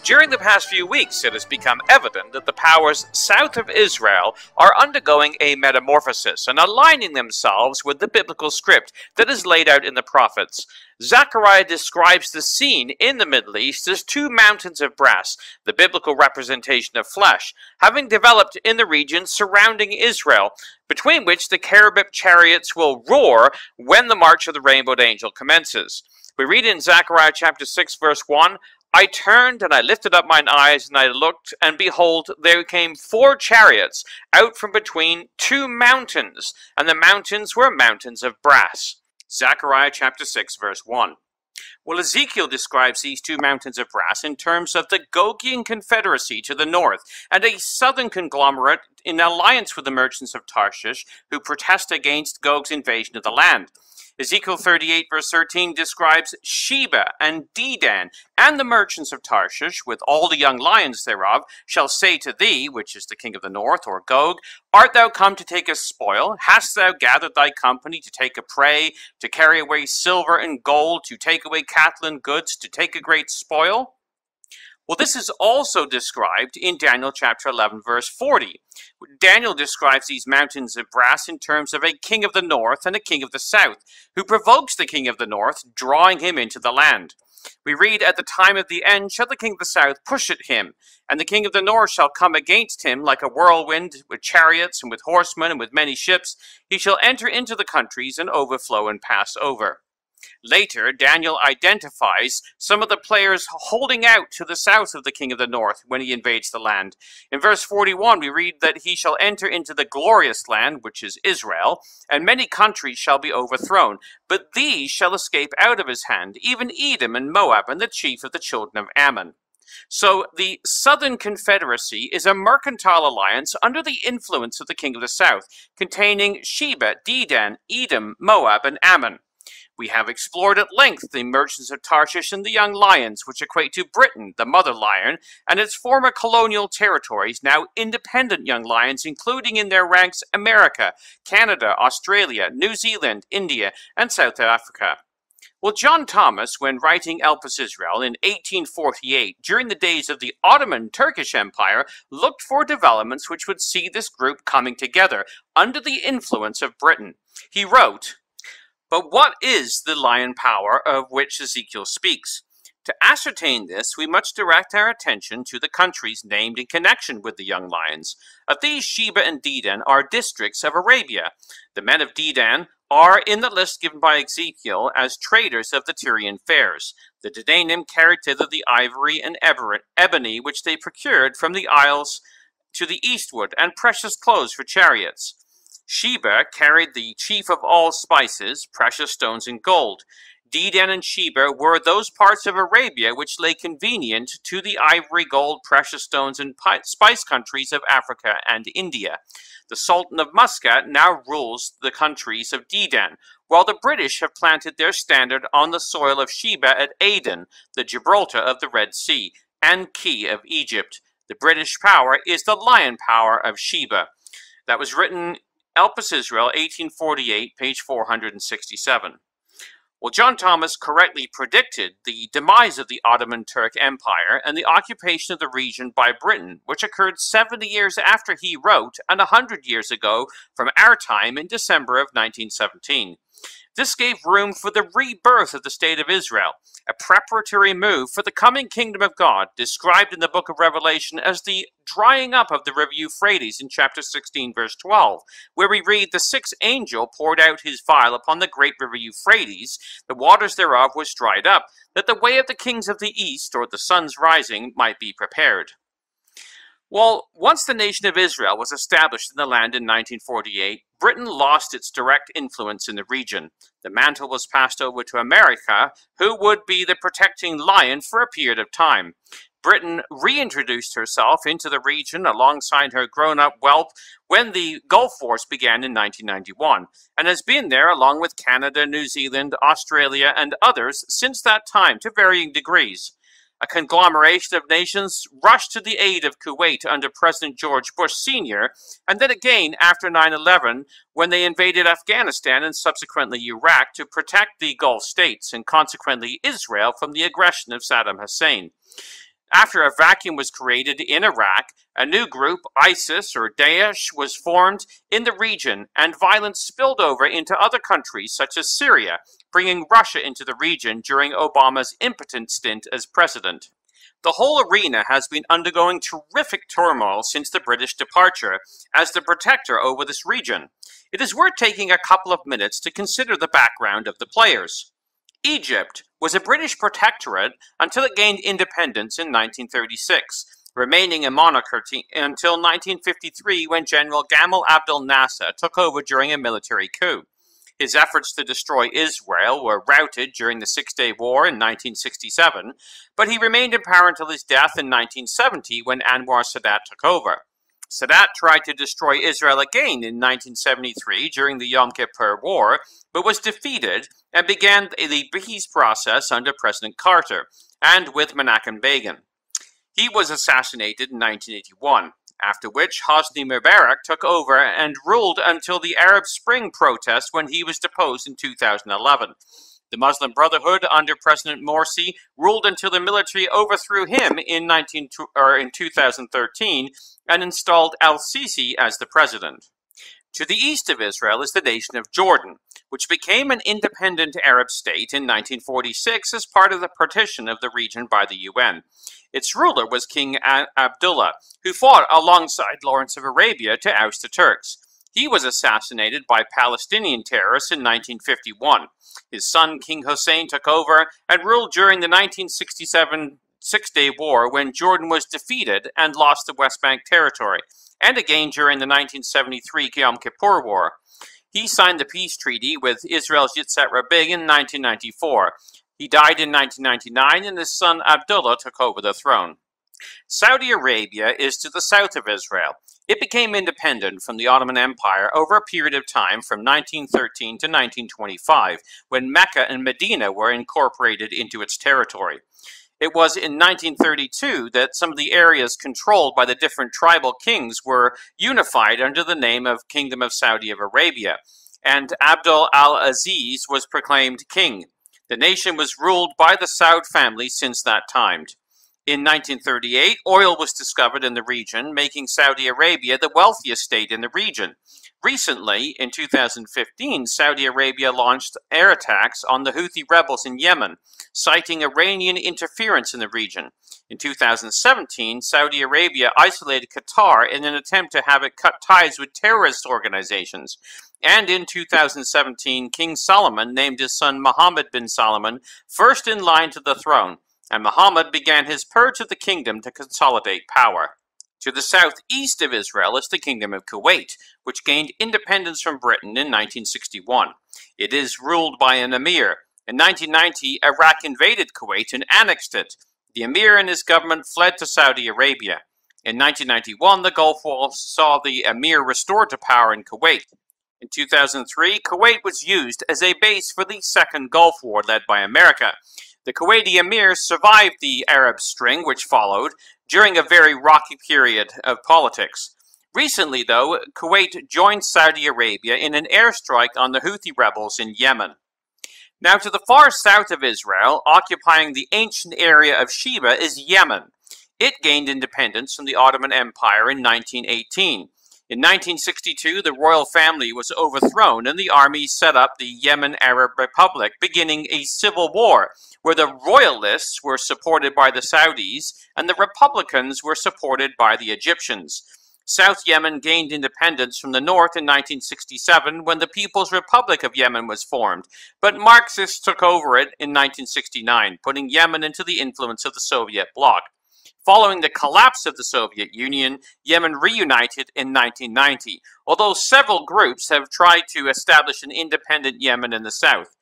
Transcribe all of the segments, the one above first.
During the past few weeks, it has become evident that the powers south of Israel are undergoing a metamorphosis and aligning themselves with the biblical script that is laid out in the prophets. Zechariah describes the scene in the Middle East as two mountains of brass, the biblical representation of flesh, having developed in the region surrounding Israel, between which the cherubim chariots will roar when the march of the rainbowed angel commences. We read in Zechariah chapter 6, verse 1, I turned and I lifted up mine eyes and I looked, and behold, there came 4 chariots out from between 2 mountains, and the mountains were mountains of brass. Zechariah chapter 6, verse 1. Well, Ezekiel describes these 2 mountains of brass in terms of the Gogian Confederacy to the north, and a southern conglomerate in alliance with the merchants of Tarshish, who protest against Gog's invasion of the land. Ezekiel 38 verse 13 describes Sheba and Dedan, and the merchants of Tarshish, with all the young lions thereof, shall say to thee, which is the king of the north, or Gog, art thou come to take a spoil? Hast thou gathered thy company to take a prey, to carry away silver and gold, to take away cattle and goods, to take a great spoil? Well, this is also described in Daniel chapter 11, verse 40. Daniel describes these mountains of brass in terms of a king of the north and a king of the south, who provokes the king of the north, drawing him into the land. We read, at the time of the end shall the king of the south push at him, and the king of the north shall come against him like a whirlwind, with chariots and with horsemen and with many ships. He shall enter into the countries and overflow and pass over. Later, Daniel identifies some of the players holding out to the south of the king of the north when he invades the land. In verse 41, we read that he shall enter into the glorious land, which is Israel, and many countries shall be overthrown. But these shall escape out of his hand, even Edom and Moab and the chief of the children of Ammon. So the Southern Confederacy is a mercantile alliance under the influence of the king of the south, containing Sheba, Dedan, Edom, Moab, and Ammon. We have explored at length the merchants of Tarshish and the young lions, which equate to Britain, the mother lion, and its former colonial territories, now independent young lions, including in their ranks America, Canada, Australia, New Zealand, India, and South Africa. Well, John Thomas, when writing Elpis Israel in 1848, during the days of the Ottoman Turkish Empire, looked for developments which would see this group coming together under the influence of Britain. He wrote, but what is the lion power of which Ezekiel speaks? To ascertain this, we must direct our attention to the countries named in connection with the young lions. Of these, Sheba and Dedan are districts of Arabia. The men of Dedan are in the list given by Ezekiel as traders of the Tyrian fairs. The Dedanim carried thither the ivory and ebony which they procured from the isles to the eastward, and precious clothes for chariots. Sheba carried the chief of all spices, precious stones and gold. Dedan and Sheba were those parts of Arabia which lay convenient to the ivory, gold, precious stones, and spice countries of Africa and India. The Sultan of Muscat now rules the countries of Dedan, while the British have planted their standard on the soil of Sheba at Aden, the Gibraltar of the Red Sea, and key of Egypt. The British power is the lion power of Sheba. That was written Elpis Israel, 1848, page 467. Well, John Thomas correctly predicted the demise of the Ottoman Turk Empire and the occupation of the region by Britain, which occurred 70 years after he wrote and 100 years ago from our time in December of 1917. This gave room for the rebirth of the State of Israel, a preparatory move for the coming kingdom of God, described in the book of Revelation as the drying up of the river Euphrates in chapter 16, verse 12, where we read, the sixth angel poured out his vial upon the great river Euphrates, the waters thereof was dried up, that the way of the kings of the east, or the sun's rising, might be prepared. Well, once the nation of Israel was established in the land in 1948, Britain lost its direct influence in the region. The mantle was passed over to America, who would be the protecting lion for a period of time. Britain reintroduced herself into the region alongside her grown-up whelp when the Gulf Wars began in 1991, and has been there along with Canada, New Zealand, Australia, and others since that time to varying degrees. A conglomeration of nations rushed to the aid of Kuwait under President George Bush Sr., and then again after 9/11 when they invaded Afghanistan and subsequently Iraq to protect the Gulf states and consequently Israel from the aggression of Saddam Hussein. After a vacuum was created in Iraq, a new group, ISIS or Daesh, was formed in the region, and violence spilled over into other countries such as Syria, bringing Russia into the region during Obama's impotent stint as president. The whole arena has been undergoing terrific turmoil since the British departure as the protector over this region. It is worth taking a couple of minutes to consider the background of the players. Egypt was a British protectorate until it gained independence in 1936, remaining a monarchy until 1953 when General Gamal Abdel Nasser took over during a military coup. His efforts to destroy Israel were routed during the Six-Day War in 1967, but he remained in power until his death in 1970 when Anwar Sadat took over. Sadat tried to destroy Israel again in 1973 during the Yom Kippur War, but was defeated and began the peace process under President Carter and with Menachem Begin. He was assassinated in 1981, after which Hosni Mubarak took over and ruled until the Arab Spring protest when he was deposed in 2011. The Muslim Brotherhood under President Morsi ruled until the military overthrew him in 2013 and installed al-Sisi as the president. To the east of Israel is the nation of Jordan, which became an independent Arab state in 1946 as part of the partition of the region by the UN. Its ruler was King Abdullah, who fought alongside Lawrence of Arabia to oust the Turks. He was assassinated by Palestinian terrorists in 1951. His son, King Hussein, took over and ruled during the 1967 Six-Day War when Jordan was defeated and lost the West Bank territory, and again during the 1973 Yom Kippur War. He signed the peace treaty with Israel's Yitzhak Rabin in 1994. He died in 1999 and his son Abdullah took over the throne. Saudi Arabia is to the south of Israel. It became independent from the Ottoman Empire over a period of time from 1913 to 1925, when Mecca and Medina were incorporated into its territory. It was in 1932 that some of the areas controlled by the different tribal kings were unified under the name of Kingdom of Saudi Arabia, and Abdul al-Aziz was proclaimed king. The nation was ruled by the Saud family since that time. In 1938, oil was discovered in the region, making Saudi Arabia the wealthiest state in the region. Recently, in 2015, Saudi Arabia launched air attacks on the Houthi rebels in Yemen, citing Iranian interference in the region. In 2017, Saudi Arabia isolated Qatar in an attempt to have it cut ties with terrorist organizations. And in 2017, King Solomon named his son Mohammed bin Salman first in line to the throne, and Muhammad began his purge of the kingdom to consolidate power. To the southeast of Israel is the Kingdom of Kuwait, which gained independence from Britain in 1961. It is ruled by an emir. In 1990, Iraq invaded Kuwait and annexed it. The emir and his government fled to Saudi Arabia. In 1991, the Gulf War saw the emir restored to power in Kuwait. In 2003, Kuwait was used as a base for the Second Gulf War led by America. The Kuwaiti emir survived the Arab Spring, which followed, during a very rocky period of politics. Recently, though, Kuwait joined Saudi Arabia in an airstrike on the Houthi rebels in Yemen. Now, to the far south of Israel, occupying the ancient area of Sheba, is Yemen. It gained independence from the Ottoman Empire in 1918. In 1962, the royal family was overthrown and the army set up the Yemen Arab Republic, beginning a civil war, where the royalists were supported by the Saudis and the republicans were supported by the Egyptians. South Yemen gained independence from the north in 1967 when the People's Republic of Yemen was formed, but Marxists took over it in 1969, putting Yemen into the influence of the Soviet bloc. Following the collapse of the Soviet Union, Yemen reunited in 1990, although several groups have tried to establish an independent Yemen in the south.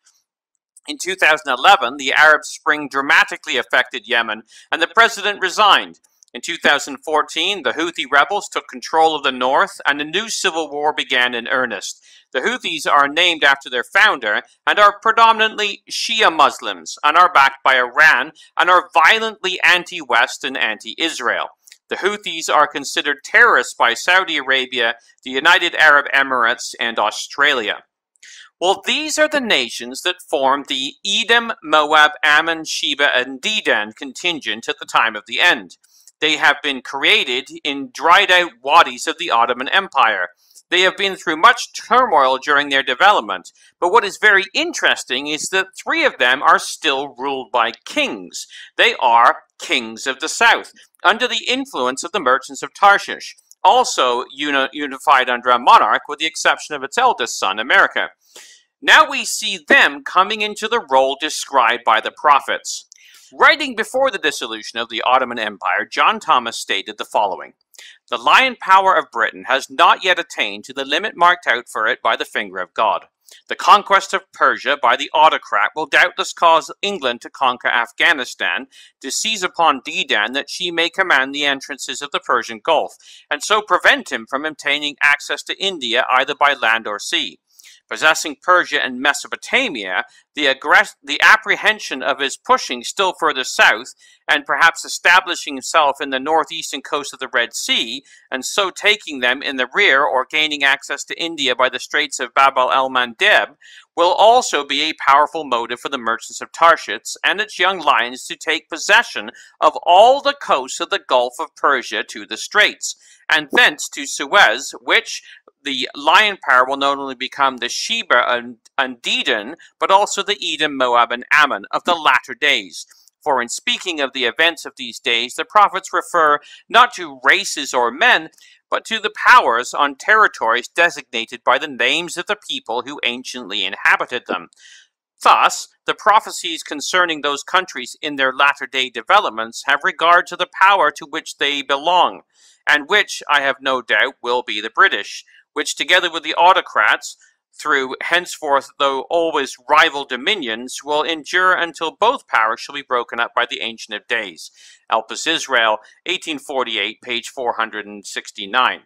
In 2011, the Arab Spring dramatically affected Yemen, and the president resigned. In 2014, the Houthi rebels took control of the north, and a new civil war began in earnest. The Houthis are named after their founder and are predominantly Shia Muslims and are backed by Iran and are violently anti-West and anti-Israel. The Houthis are considered terrorists by Saudi Arabia, the United Arab Emirates, and Australia. Well, these are the nations that formed the Edom, Moab, Ammon, Sheba, and Dedan contingent at the time of the end. They have been created in dried-out wadis of the Ottoman Empire. They have been through much turmoil during their development, but what is very interesting is that 3 of them are still ruled by kings. They are kings of the south, under the influence of the merchants of Tarshish, also unified under a monarch with the exception of its eldest son, America. Now we see them coming into the role described by the prophets. Writing before the dissolution of the Ottoman Empire, John Thomas stated the following: "The lion power of Britain has not yet attained to the limit marked out for it by the finger of God. The conquest of Persia by the autocrat will doubtless cause England to conquer Afghanistan, to seize upon Dedan that she may command the entrances of the Persian Gulf, and so prevent him from obtaining access to India either by land or sea. Possessing Persia and Mesopotamia, the apprehension of his pushing still further south, and perhaps establishing himself in the northeastern coast of the Red Sea, and so taking them in the rear or gaining access to India by the Straits of Bab el-Mandeb, will also be a powerful motive for the merchants of Tarshish and its young lions to take possession of all the coasts of the Gulf of Persia to the Straits, and thence to Suez, which the lion power will not only become the Sheba and Dedan, but also the Edom, Moab, and Ammon of the latter days. For in speaking of the events of these days, the prophets refer not to races or men, but to the powers on territories designated by the names of the people who anciently inhabited them. Thus, the prophecies concerning those countries in their latter-day developments have regard to the power to which they belong, and which, I have no doubt, will be the British, which together with the autocrats, through henceforth though always rival dominions, will endure until both powers shall be broken up by the Ancient of Days." Elpis Israel, 1848, page 469.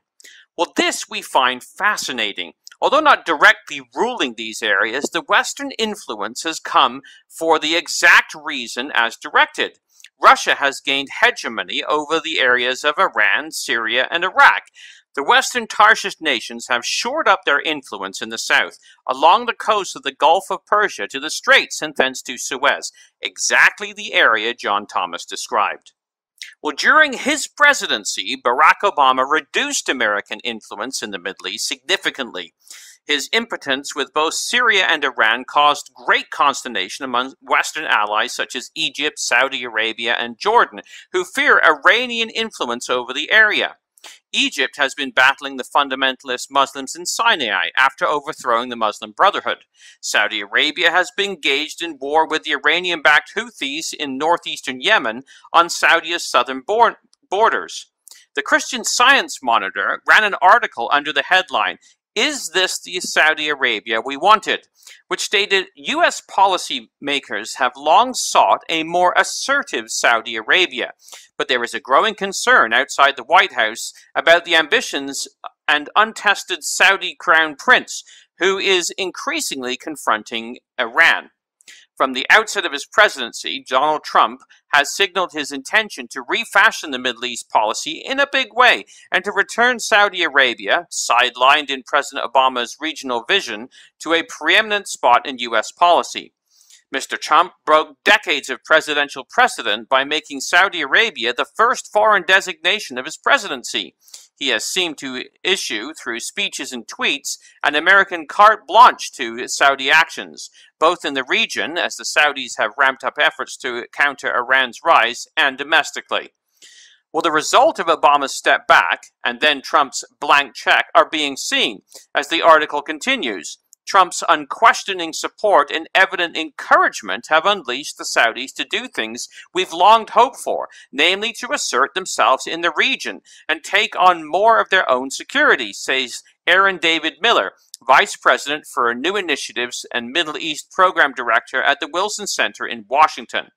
Well, this we find fascinating. Although not directly ruling these areas, the Western influence has come for the exact reason as directed. Russia has gained hegemony over the areas of Iran, Syria, and Iraq. The Western Tarshish nations have shored up their influence in the south, along the coast of the Gulf of Persia to the Straits and thence to Suez, exactly the area John Thomas described. Well, during his presidency, Barack Obama reduced American influence in the Middle East significantly. His impotence with both Syria and Iran caused great consternation among Western allies such as Egypt, Saudi Arabia, and Jordan, who fear Iranian influence over the area. Egypt has been battling the fundamentalist Muslims in Sinai after overthrowing the Muslim Brotherhood. Saudi Arabia has been engaged in war with the Iranian-backed Houthis in northeastern Yemen on Saudi's southern borders. The Christian Science Monitor ran an article under the headline, "Is this the Saudi Arabia we wanted?" which stated U.S. policymakers have long sought a more assertive Saudi Arabia, but there is a growing concern outside the White House about the ambitions and untested Saudi crown prince, who is increasingly confronting Iran. From the outset of his presidency, Donald Trump has signaled his intention to refashion the Middle East policy in a big way and to return Saudi Arabia, sidelined in President Obama's regional vision, to a preeminent spot in U.S. policy. Mr. Trump broke decades of presidential precedent by making Saudi Arabia the first foreign designation of his presidency. He has seemed to issue, through speeches and tweets, an American carte blanche to Saudi actions, both in the region, as the Saudis have ramped up efforts to counter Iran's rise, and domestically. Well, the result of Obama's step back, and then Trump's blank check, are being seen, as the article continues. Trump's unquestioning support and evident encouragement have unleashed the Saudis to do things we've long hoped for, namely to assert themselves in the region and take on more of their own security, says Aaron David Miller, Vice President for New Initiatives and Middle East Program Director at the Wilson Center in Washington.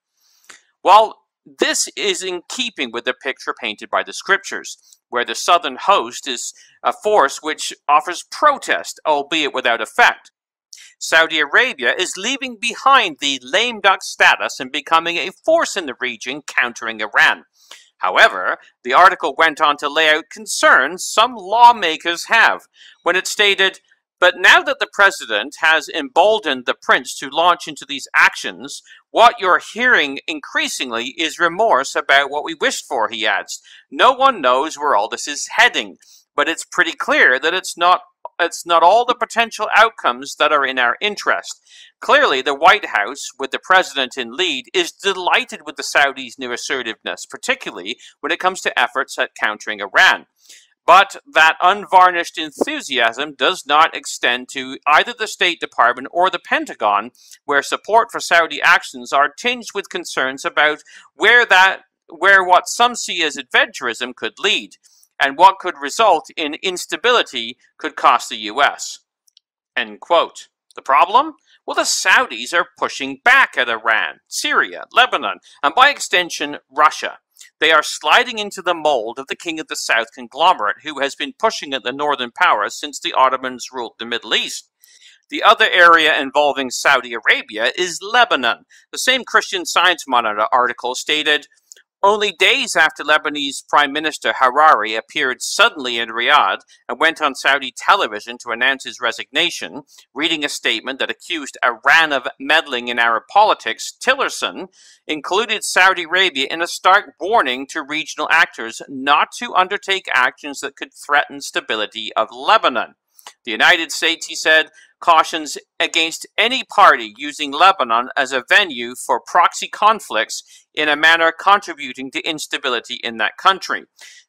While this is in keeping with the picture painted by the scriptures, where the southern host is a force which offers protest, albeit without effect. Saudi Arabia is leaving behind the lame duck status and becoming a force in the region countering Iran. However, the article went on to lay out concerns some lawmakers have when it stated, "But now that the president has emboldened the prince to launch into these actions, what you're hearing increasingly is remorse about what we wished for," he adds. "No one knows where all this is heading, but it's pretty clear that it's not all the potential outcomes that are in our interest. Clearly, the White House, with the president in lead, is delighted with the Saudis' new assertiveness, particularly when it comes to efforts at countering Iran. But that unvarnished enthusiasm does not extend to either the State Department or the Pentagon, where support for Saudi actions are tinged with concerns about where what some see as adventurism could lead, and what could result in instability could cost the U.S." End quote. The problem? Well, the Saudis are pushing back at Iran, Syria, Lebanon, and by extension, Russia. They are sliding into the mold of the King of the South conglomerate who has been pushing at the northern powers since the Ottomans ruled the Middle East. The other area involving Saudi Arabia is Lebanon. The same Christian Science Monitor article stated, "Only days after Lebanese Prime Minister Hariri appeared suddenly in Riyadh and went on Saudi television to announce his resignation, reading a statement that accused Iran of meddling in Arab politics, Tillerson included Saudi Arabia in a stark warning to regional actors not to undertake actions that could threaten stability of Lebanon. The United States," he said, "cautions against any party using Lebanon as a venue for proxy conflicts in a manner contributing to instability in that country."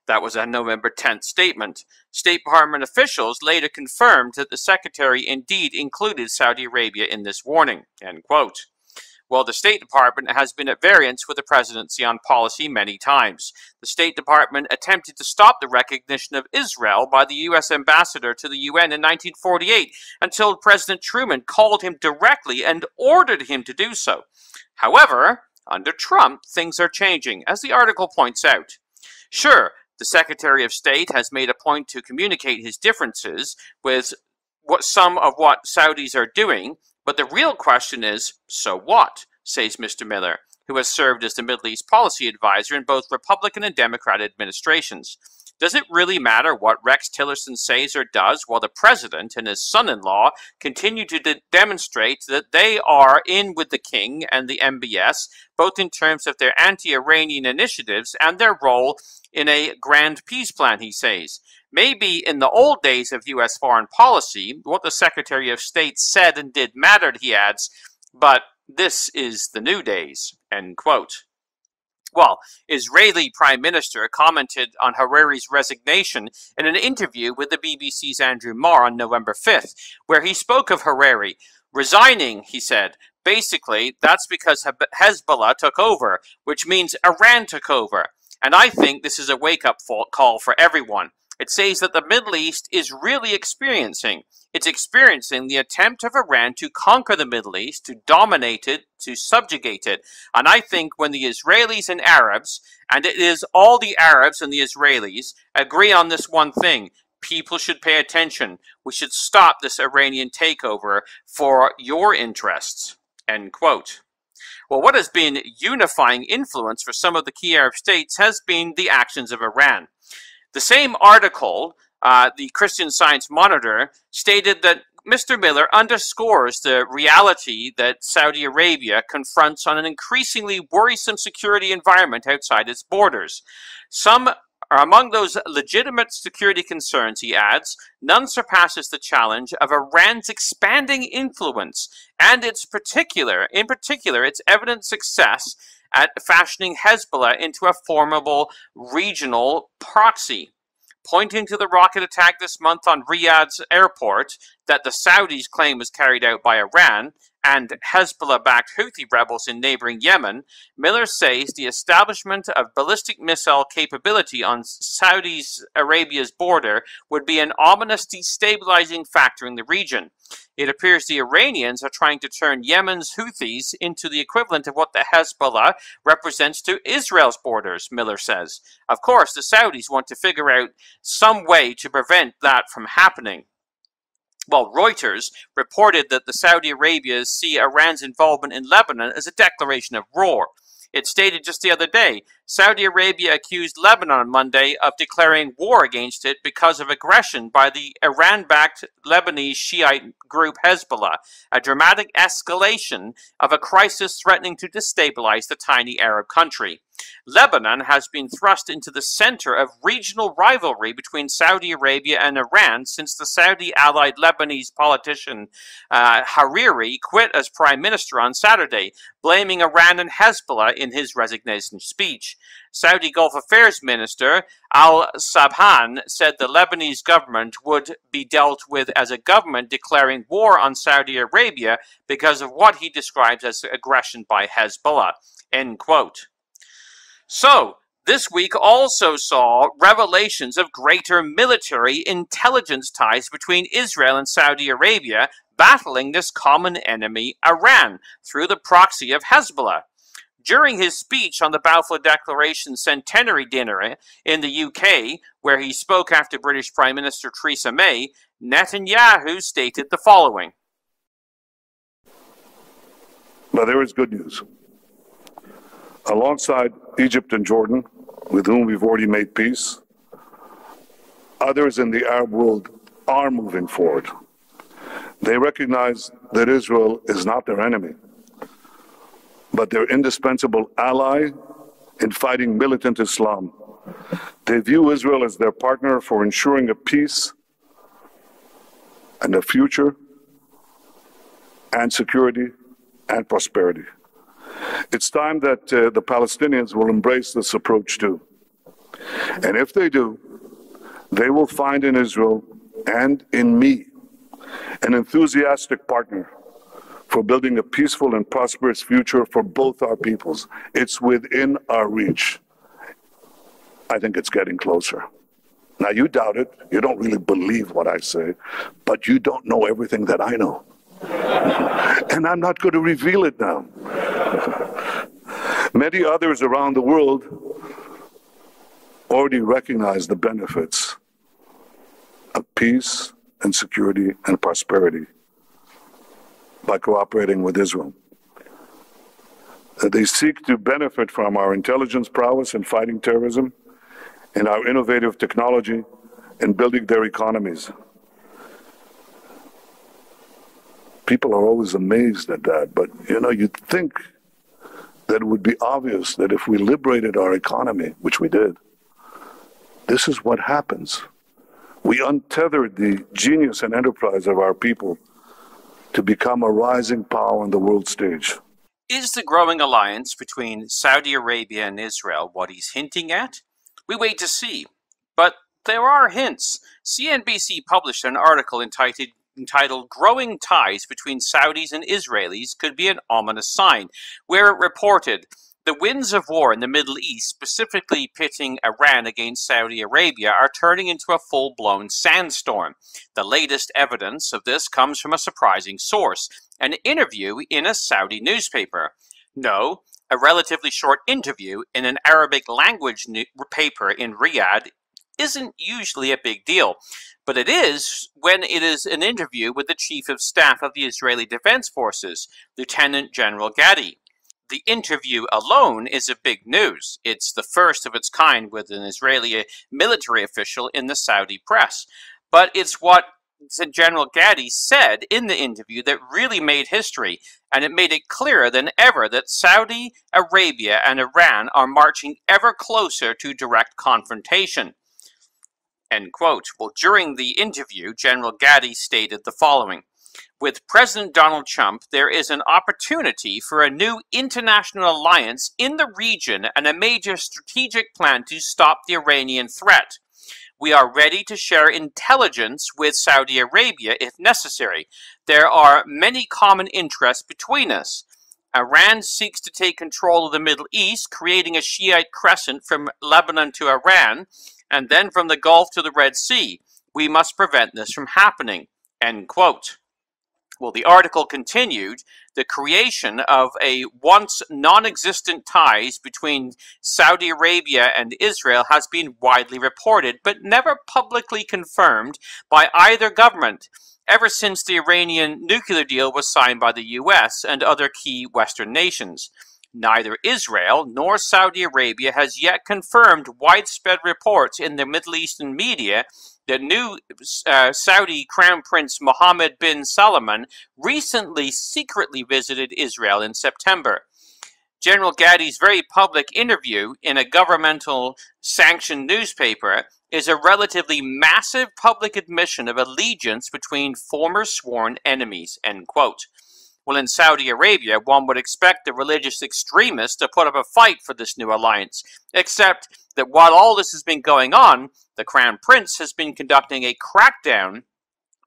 That was a November 10th statement. State Department officials later confirmed that the Secretary indeed included Saudi Arabia in this warning. End quote. Well, the State Department has been at variance with the presidency on policy many times. The State Department attempted to stop the recognition of Israel by the U.S. ambassador to the UN in 1948 until President Truman called him directly and ordered him to do so. However, under Trump, things are changing, as the article points out. Sure, the Secretary of State has made a point to communicate his differences with some of what Saudis are doing, but the real question is, so what, says Mr. Miller, who has served as the Middle East policy advisor in both Republican and Democrat administrations. Does it really matter what Rex Tillerson says or does while the president and his son-in-law continue to demonstrate that they are in with the king and the MBS, both in terms of their anti-Iranian initiatives and their role in a grand peace plan, he says. Maybe in the old days of U.S. foreign policy, what the Secretary of State said and did mattered, he adds, but this is the new days, end quote. Well, Israeli Prime Minister commented on Hariri's resignation in an interview with the BBC's Andrew Marr on November 5th, where he spoke of Hariri resigning, he said. Basically, that's because Hezbollah took over, which means Iran took over. And I think this is a wake-up call for everyone. It says that the Middle East is really experiencing. It's experiencing the attempt of Iran to conquer the Middle East, to dominate it, to subjugate it. And I think when the Israelis and Arabs, and it is all the Arabs and the Israelis, agree on this one thing, people should pay attention. We should stop this Iranian takeover for your interests. End quote. Well, what has been unifying influence for some of the key Arab states has been the actions of Iran. The same article, the Christian Science Monitor, stated that Mr. Miller underscores the reality that Saudi Arabia confronts on an increasingly worrisome security environment outside its borders. Some are among those legitimate security concerns, he adds, none surpasses the challenge of Iran's expanding influence and in particular, its evident success at fashioning Hezbollah into a formidable regional proxy. Pointing to the rocket attack this month on Riyadh's airport that the Saudis claim was carried out by Iran, and Hezbollah-backed Houthi rebels in neighboring Yemen, Miller says the establishment of ballistic missile capability on Saudi Arabia's border would be an ominous destabilizing factor in the region. It appears the Iranians are trying to turn Yemen's Houthis into the equivalent of what the Hezbollah represents to Israel's borders, Miller says. Of course, the Saudis want to figure out some way to prevent that from happening. Well, Reuters reported that the Saudi Arabians see Iran's involvement in Lebanon as a declaration of war. It stated just the other day, Saudi Arabia accused Lebanon on Monday of declaring war against it because of aggression by the Iran-backed Lebanese Shiite group Hezbollah, a dramatic escalation of a crisis threatening to destabilize the tiny Arab country. Lebanon has been thrust into the center of regional rivalry between Saudi Arabia and Iran since the Saudi-allied Lebanese politician Hariri quit as prime minister on Saturday, blaming Iran and Hezbollah in his resignation speech. Saudi Gulf Affairs Minister Al-Sabhan said the Lebanese government would be dealt with as a government declaring war on Saudi Arabia because of what he describes as aggression by Hezbollah. End quote. So, this week also saw revelations of greater military intelligence ties between Israel and Saudi Arabia battling this common enemy, Iran, through the proxy of Hezbollah. During his speech on the Balfour Declaration centenary dinner in the UK, where he spoke after British Prime Minister Theresa May, Netanyahu stated the following. Now, there is good news. Alongside Egypt and Jordan, with whom we've already made peace, others in the Arab world are moving forward. They recognize that Israel is not their enemy, but their indispensable ally in fighting militant Islam. They view Israel as their partner for ensuring a peace and a future and security and prosperity. It's time that the Palestinians will embrace this approach too. And if they do, they will find in Israel and in me an enthusiastic partner for building a peaceful and prosperous future for both our peoples. It's within our reach. I think it's getting closer. Now, you doubt it. You don't really believe what I say, but you don't know everything that I know. And I'm not going to reveal it now. Many others around the world already recognize the benefits of peace and security and prosperity by cooperating with Israel. They seek to benefit from our intelligence prowess in fighting terrorism and our innovative technology in building their economies. People are always amazed at that, but you'd think that it would be obvious that if we liberated our economy, which we did, this is what happens. We untethered the genius and enterprise of our people to become a rising power on the world stage. Is the growing alliance between Saudi Arabia and Israel what he's hinting at? We wait to see. But there are hints. CNBC published an article entitled Growing Ties Between Saudis and Israelis Could Be an Ominous Sign, where it reported the winds of war in the Middle East, specifically pitting Iran against Saudi Arabia, are turning into a full-blown sandstorm. The latest evidence of this comes from a surprising source, an interview in a Saudi newspaper. No, a relatively short interview in an Arabic language paper in Riyadh isn't usually a big deal, but it is when it is an interview with the Chief of Staff of the Israeli Defense Forces, Lieutenant General Gadi. The interview alone is a big news. It's the first of its kind with an Israeli military official in the Saudi press. But it's what General Gadi said in the interview that really made history, and it made it clearer than ever that Saudi Arabia and Iran are marching ever closer to direct confrontation. End quote. Well, during the interview, General Gadi stated the following. With President Donald Trump, there is an opportunity for a new international alliance in the region and a major strategic plan to stop the Iranian threat. We are ready to share intelligence with Saudi Arabia if necessary. There are many common interests between us. Iran seeks to take control of the Middle East, creating a Shiite crescent from Lebanon to Iran, and then from the Gulf to the Red Sea. We must prevent this from happening." End quote. Well, the article continued, the creation of a once non-existent ties between Saudi Arabia and Israel has been widely reported, but never publicly confirmed by either government, ever since the Iranian nuclear deal was signed by the US and other key Western nations. Neither Israel nor Saudi Arabia has yet confirmed widespread reports in the Middle Eastern media that new Saudi Crown Prince Mohammed bin Salman recently secretly visited Israel in September. General Gaddi's very public interview in a governmental sanctioned newspaper is a relatively massive public admission of allegiance between former sworn enemies, end quote. Well, in Saudi Arabia, one would expect the religious extremists to put up a fight for this new alliance, except that while all this has been going on, the Crown Prince has been conducting a crackdown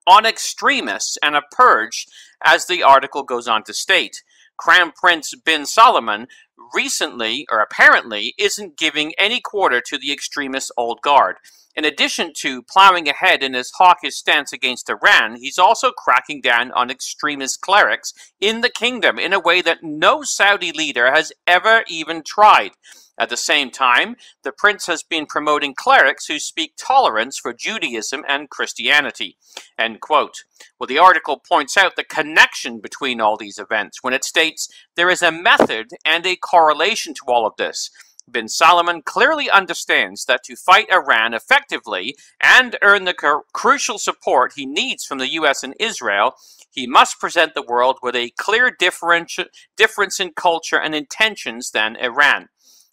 on extremists and a purge, as the article goes on to state. Crown Prince bin Salman recently, or apparently, isn't giving any quarter to the extremist old guard. In addition to plowing ahead in his hawkish stance against Iran, he's also cracking down on extremist clerics in the kingdom in a way that no Saudi leader has ever even tried. At the same time, the prince has been promoting clerics who speak tolerance for Judaism and Christianity. End quote. Well, the article points out the connection between all these events when it states there is a method and a correlation to all of this. Bin Salman clearly understands that to fight Iran effectively and earn the crucial support he needs from the US and Israel, he must present the world with a clear difference in culture and intentions than Iran.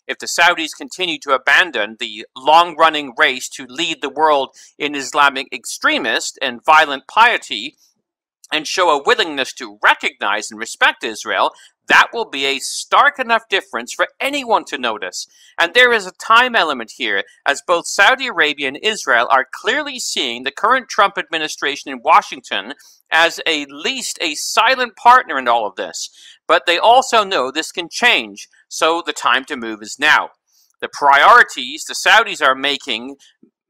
If the Saudis continue to abandon the long-running race to lead the world in Islamic extremist and violent piety and show a willingness to recognize and respect Israel, that will be a stark enough difference for anyone to notice. And there is a time element here, as both Saudi Arabia and Israel are clearly seeing the current Trump administration in Washington as at least a silent partner in all of this. But they also know this can change, so the time to move is now. The priorities the Saudis are making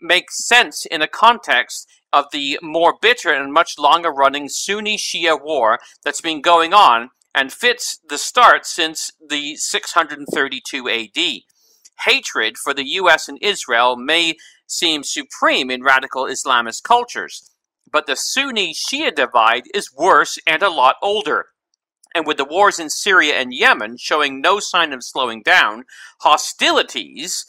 make sense in a context of the more bitter and much longer-running Sunni-Shia war that's been going on and fits the start since the 632 AD. Hatred for the US and Israel may seem supreme in radical Islamist cultures, but the Sunni-Shia divide is worse and a lot older. And with the wars in Syria and Yemen showing no sign of slowing down, hostilities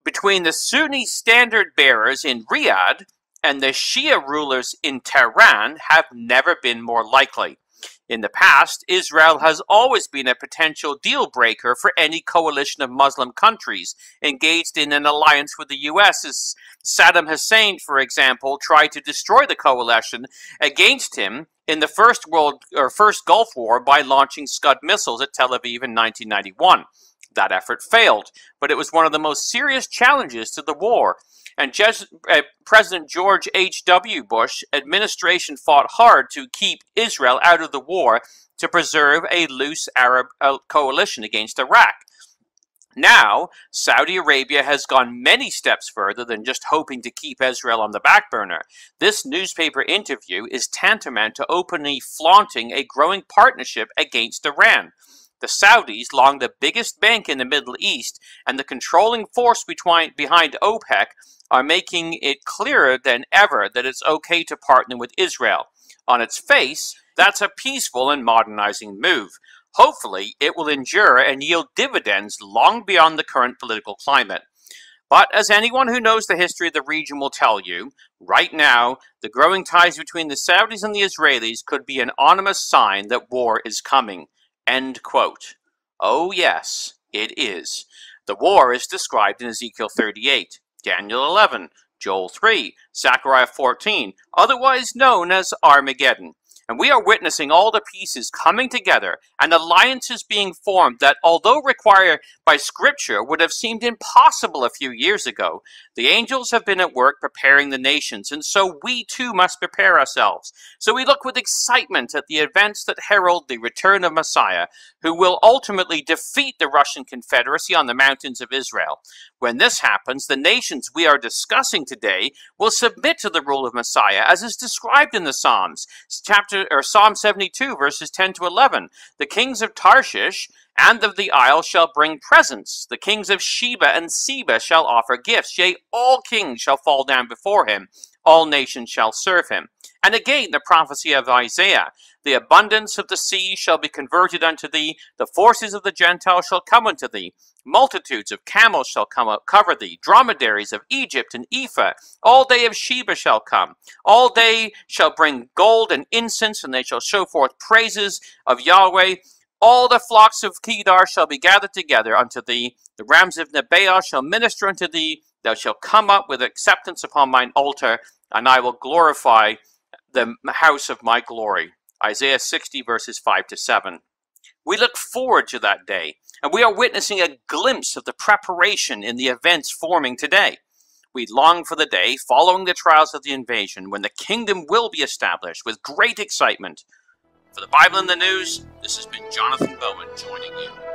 between the Sunni standard bearers in Riyadh and the Shia rulers in Tehran have never been more likely. In the past, Israel has always been a potential deal breaker for any coalition of Muslim countries engaged in an alliance with the US, as Saddam Hussein, for example, tried to destroy the coalition against him in the first Gulf War by launching Scud missiles at Tel Aviv in 1991. That effort failed, but it was one of the most serious challenges to the war. And President George H.W. Bush administration fought hard to keep Israel out of the war to preserve a loose Arab coalition against Iraq. Now, Saudi Arabia has gone many steps further than just hoping to keep Israel on the back burner. This newspaper interview is tantamount to openly flaunting a growing partnership against Iran. The Saudis, long the biggest bank in the Middle East and the controlling force behind OPEC, are making it clearer than ever that it's okay to partner with Israel. On its face, that's a peaceful and modernizing move. Hopefully, it will endure and yield dividends long beyond the current political climate. But as anyone who knows the history of the region will tell you, right now, the growing ties between the Saudis and the Israelis could be an ominous sign that war is coming. End quote. Oh yes, it is. The war is described in Ezekiel 38, Daniel 11, Joel 3, Zechariah 14, otherwise known as Armageddon. And we are witnessing all the pieces coming together and alliances being formed that, although required by Scripture, would have seemed impossible a few years ago. The angels have been at work preparing the nations, and so we too must prepare ourselves. So we look with excitement at the events that herald the return of Messiah, who will ultimately defeat the Russian Confederacy on the mountains of Israel. When this happens, the nations we are discussing today will submit to the rule of Messiah, as is described in the Psalms. Psalm 72, verses 10 to 11. The kings of Tarshish and of the isle shall bring presents. The kings of Sheba and Seba shall offer gifts. Yea, all kings shall fall down before him. All nations shall serve him. And again, the prophecy of Isaiah. The abundance of the sea shall be converted unto thee. The forces of the Gentiles shall come unto thee. Multitudes of camels shall come up, cover thee. Dromedaries of Egypt and Ephah. All they of Sheba shall come. All they shall bring gold and incense, and they shall show forth praises of Yahweh. All the flocks of Kedar shall be gathered together unto thee. The rams of Nebaioth shall minister unto thee. Thou shalt come up with acceptance upon mine altar, and I will glorify the house of my glory. Isaiah 60, verses 5 to 7. We look forward to that day, and we are witnessing a glimpse of the preparation in the events forming today. We long for the day, following the trials of the invasion, when the kingdom will be established with great excitement. For the Bible in the News, this has been Jonathan Bowen joining you.